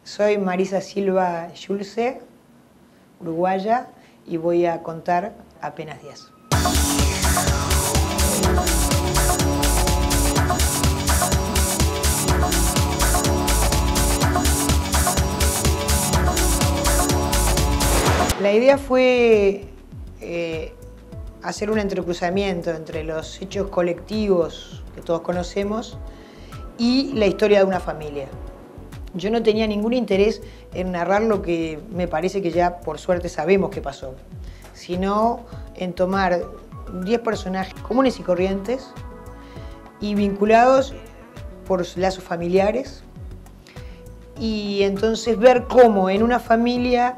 Soy Marisa Silva Schulze, uruguaya, y voy a contar Apenas 10. La idea fue hacer un entrecruzamiento entre los hechos colectivos que todos conocemos y la historia de una familia. Yo no tenía ningún interés en narrar lo que me parece que ya por suerte sabemos que pasó, sino en tomar 10 personajes comunes y corrientes y vinculados por lazos familiares, y entonces ver cómo en una familia,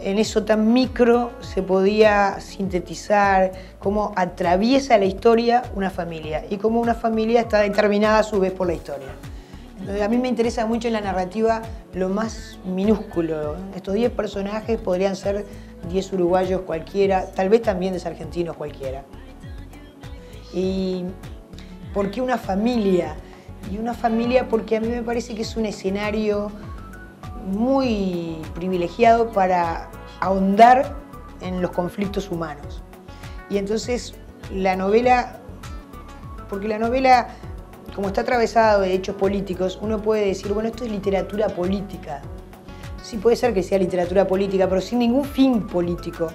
en eso tan micro, se podía sintetizar cómo atraviesa la historia una familia y cómo una familia está determinada a su vez por la historia. A mí me interesa mucho en la narrativa lo más minúsculo. Estos 10 personajes podrían ser 10 uruguayos cualquiera, tal vez también 10 argentinos cualquiera. ¿Y por qué una familia? Y una familia porque a mí me parece que es un escenario muy privilegiado para ahondar en los conflictos humanos. Y entonces la novela, porque la novela, como está atravesada de hechos políticos, uno puede decir, bueno, esto es literatura política. Sí, puede ser que sea literatura política, pero sin ningún fin político.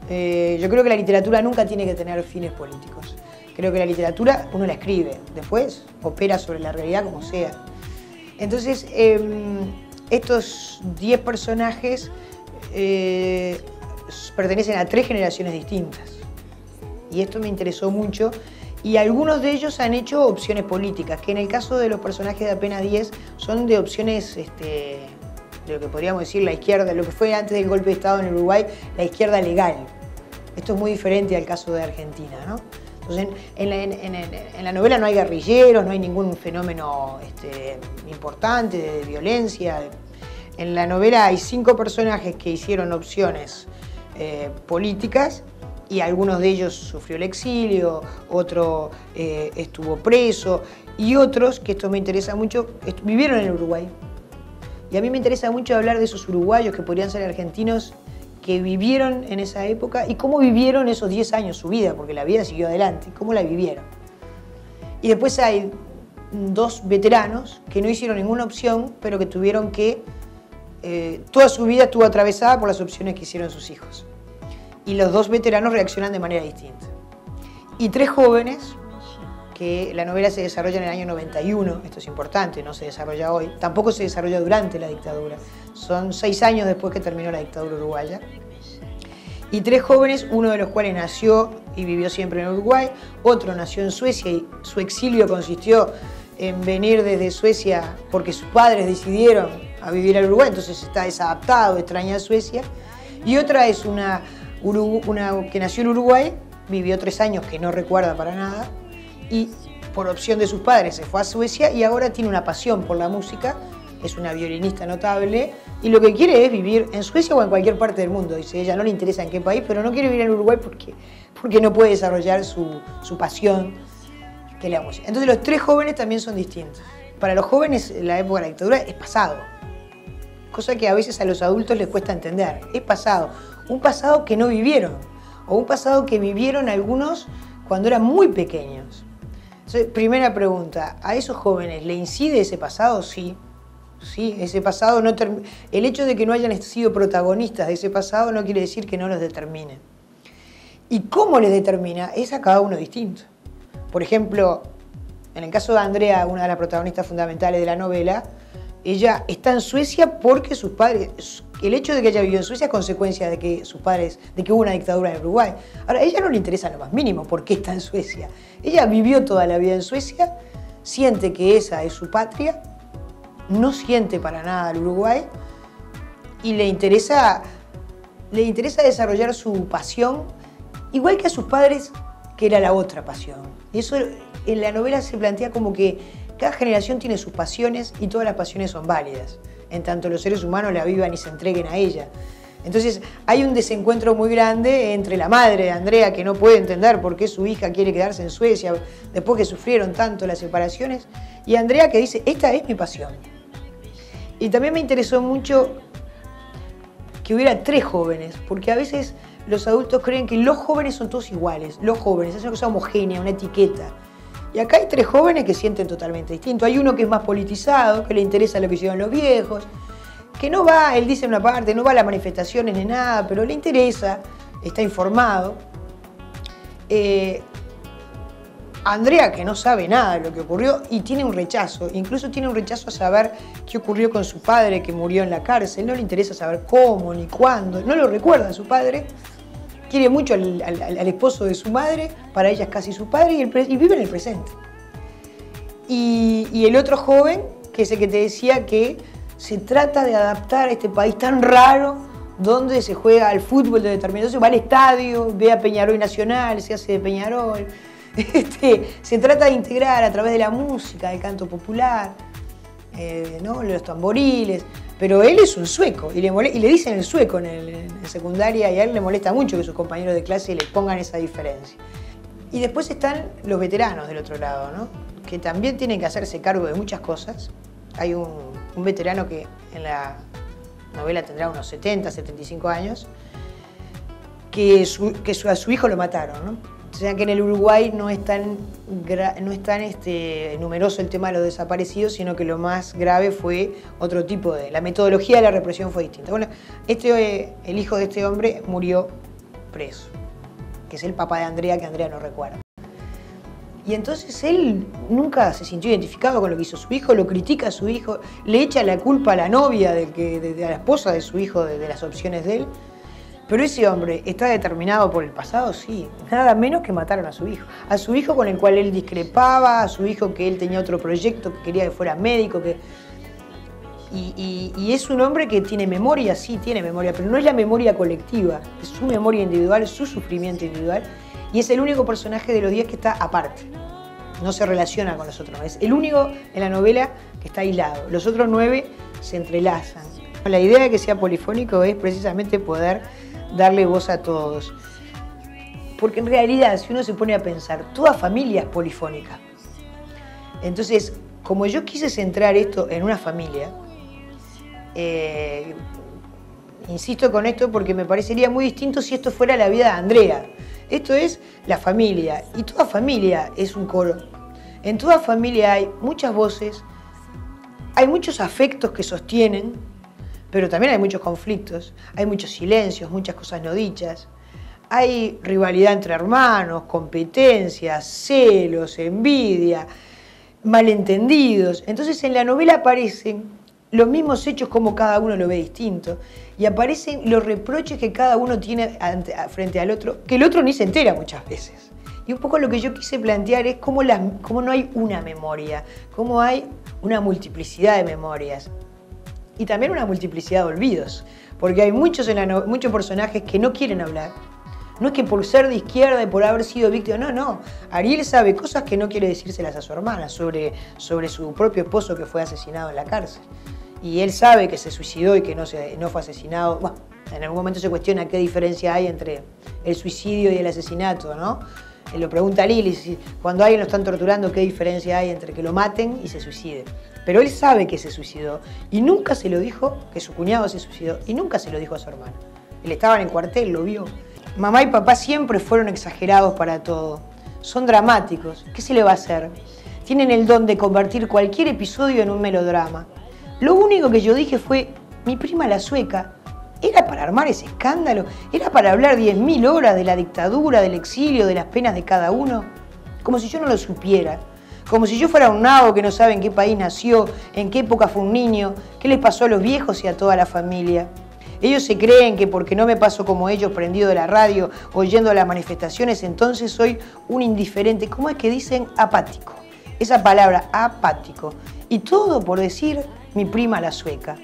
Yo creo que la literatura nunca tiene que tener fines políticos. Creo que la literatura uno la escribe, después opera sobre la realidad como sea. Entonces, estos 10 personajes pertenecen a 3 generaciones distintas. Y esto me interesó mucho. Y algunos de ellos han hecho opciones políticas, que en el caso de los personajes de Apenas 10 son de opciones, de lo que podríamos decir la izquierda, lo que fue antes del golpe de Estado en Uruguay, la izquierda legal. Esto es muy diferente al caso de Argentina, ¿no? Entonces, en la novela no hay guerrilleros, no hay ningún fenómeno importante de violencia. En la novela hay 5 personajes que hicieron opciones políticas, y algunos de ellos sufrió el exilio, otro estuvo preso, y otros, que esto me interesa mucho, vivieron en Uruguay. Y a mí me interesa mucho hablar de esos uruguayos que podrían ser argentinos, que vivieron en esa época y cómo vivieron esos 10 años su vida, porque la vida siguió adelante, cómo la vivieron. Y después hay 2 veteranos que no hicieron ninguna opción, pero que tuvieron que, toda su vida estuvo atravesada por las opciones que hicieron sus hijos. Y los 2 veteranos reaccionan de manera distinta. Y 3 jóvenes, que la novela se desarrolla en el año 91, esto es importante, no se desarrolla hoy, tampoco se desarrolla durante la dictadura, son 6 años después que terminó la dictadura uruguaya. Y 3 jóvenes, uno de los cuales nació y vivió siempre en Uruguay, otro nació en Suecia y su exilio consistió en venir desde Suecia porque sus padres decidieron a vivir al Uruguay, entonces está desadaptado, extraña a Suecia. Y otra es una que nació en Uruguay, vivió 3 años que no recuerda para nada, y por opción de sus padres se fue a Suecia y ahora tiene una pasión por la música, es una violinista notable, y lo que quiere es vivir en Suecia o en cualquier parte del mundo. Dice, ella no le interesa en qué país, pero no quiere vivir en Uruguay porque no puede desarrollar su pasión, que es la música. Entonces los 3 jóvenes también son distintos. Para los jóvenes la época de la dictadura es pasado, cosa que a veces a los adultos les cuesta entender. Es pasado, un pasado que no vivieron, o un pasado que vivieron algunos cuando eran muy pequeños. Entonces, primera pregunta, ¿a esos jóvenes le incide ese pasado? Sí. Sí, ese pasado no el hecho de que no hayan sido protagonistas de ese pasado no quiere decir que no los determine. ¿Y cómo les determina? Es a cada uno distinto. Por ejemplo, en el caso de Andrea, una de las protagonistas fundamentales de la novela, ella está en Suecia porque sus padres, el hecho de que ella vivió en Suecia es consecuencia de que de que hubo una dictadura en Uruguay. Ahora, a ella no le interesa lo más mínimo por qué está en Suecia. Ella vivió toda la vida en Suecia, siente que esa es su patria, no siente para nada al Uruguay y le interesa desarrollar su pasión, igual que a sus padres, que era la otra pasión. Y eso en la novela se plantea como que cada generación tiene sus pasiones y todas las pasiones son válidas, en tanto los seres humanos la vivan y se entreguen a ella. Entonces hay un desencuentro muy grande entre la madre de Andrea, que no puede entender por qué su hija quiere quedarse en Suecia después que sufrieron tanto las separaciones, y Andrea, que dice, esta es mi pasión. Y también me interesó mucho que hubiera 3 jóvenes, porque a veces los adultos creen que los jóvenes son todos iguales, los jóvenes, es una cosa homogénea, una etiqueta. Y acá hay 3 jóvenes que sienten totalmente distinto. Hay uno que es más politizado, que le interesa lo que hicieron los viejos, que no va, él dice una parte, no va a las manifestaciones ni nada, pero le interesa, está informado. Andrea, que no sabe nada de lo que ocurrió y tiene un rechazo, incluso tiene un rechazo a saber qué ocurrió con su padre que murió en la cárcel, no le interesa saber cómo ni cuándo, no lo recuerda a su padre, quiere mucho al esposo de su madre, para ella es casi su padre y vive en el presente. Y el otro joven, que es el que te decía que se trata de adaptar a este país tan raro, donde se juega al fútbol de determinado, se va al estadio, ve a Peñarol Nacional, se hace de Peñarol. Se trata de integrar a través de la música, del canto popular, ¿no? Los tamboriles, pero él es un sueco y le dicen el sueco en secundaria y a él le molesta mucho que sus compañeros de clase le pongan esa diferencia. Y después están los veteranos del otro lado, ¿no? Que también tienen que hacerse cargo de muchas cosas. Hay un veterano que en la novela tendrá unos 70, 75 años, que a su hijo lo mataron, ¿no? O sea que en el Uruguay no es tan numeroso el tema de los desaparecidos, sino que lo más grave fue otro tipo de... La metodología de la represión fue distinta. Bueno, el hijo de este hombre murió preso, que es el papá de Andrea, que Andrea no recuerda. Y entonces él nunca se sintió identificado con lo que hizo su hijo, lo critica a su hijo, le echa la culpa a la novia, de la esposa de su hijo, de las opciones de él. Pero ese hombre está determinado por el pasado, sí, nada menos que mataron a su hijo con el cual él discrepaba, a su hijo que él tenía otro proyecto, que quería que fuera médico, y es un hombre que tiene memoria, sí, tiene memoria, pero no es la memoria colectiva, es su memoria individual, es su sufrimiento individual, y es el único personaje de los 10 que está aparte, no se relaciona con los otros, es el único en la novela que está aislado, los otros 9 se entrelazan. La idea de que sea polifónico es precisamente poder darle voz a todos. Porque en realidad, si uno se pone a pensar, toda familia es polifónica. Entonces, como yo quise centrar esto en una familia, insisto con esto porque me parecería muy distinto si esto fuera la vida de Andrea. Esto es la familia, y toda familia es un coro. En toda familia hay muchas voces, hay muchos afectos que sostienen, pero también hay muchos conflictos, hay muchos silencios, muchas cosas no dichas. Hay rivalidad entre hermanos, competencias, celos, envidia, malentendidos. Entonces en la novela aparecen los mismos hechos como cada uno lo ve distinto y aparecen los reproches que cada uno tiene frente al otro, que el otro ni se entera muchas veces. Y un poco lo que yo quise plantear es cómo no hay una memoria, cómo hay una multiplicidad de memorias. Y también una multiplicidad de olvidos, porque hay muchos personajes que no quieren hablar. No es que por ser de izquierda y por haber sido víctima, no. Ariel sabe cosas que no quiere decírselas a su hermana sobre su propio esposo que fue asesinado en la cárcel. Y él sabe que se suicidó y que no fue asesinado. Bueno, en algún momento se cuestiona qué diferencia hay entre el suicidio y el asesinato, ¿no? Él lo pregunta a Lili, cuando a alguien lo están torturando, ¿qué diferencia hay entre que lo maten y se suicide? Pero él sabe que se suicidó y nunca se lo dijo, que su cuñado se suicidó, y nunca se lo dijo a su hermano. Él estaba en el cuartel, lo vio. Mamá y papá siempre fueron exagerados para todo. Son dramáticos. ¿Qué se le va a hacer? Tienen el don de convertir cualquier episodio en un melodrama. Lo único que yo dije fue, mi prima la sueca, ¿era para armar ese escándalo? ¿Era para hablar 10.000 horas de la dictadura, del exilio, de las penas de cada uno? Como si yo no lo supiera. Como si yo fuera un nabo que no sabe en qué país nació, en qué época fue un niño, qué les pasó a los viejos y a toda la familia. Ellos se creen que porque no me paso como ellos prendido de la radio, oyendo las manifestaciones, entonces soy un indiferente. ¿Cómo es que dicen apático? Esa palabra, apático. Y todo por decir mi prima la sueca.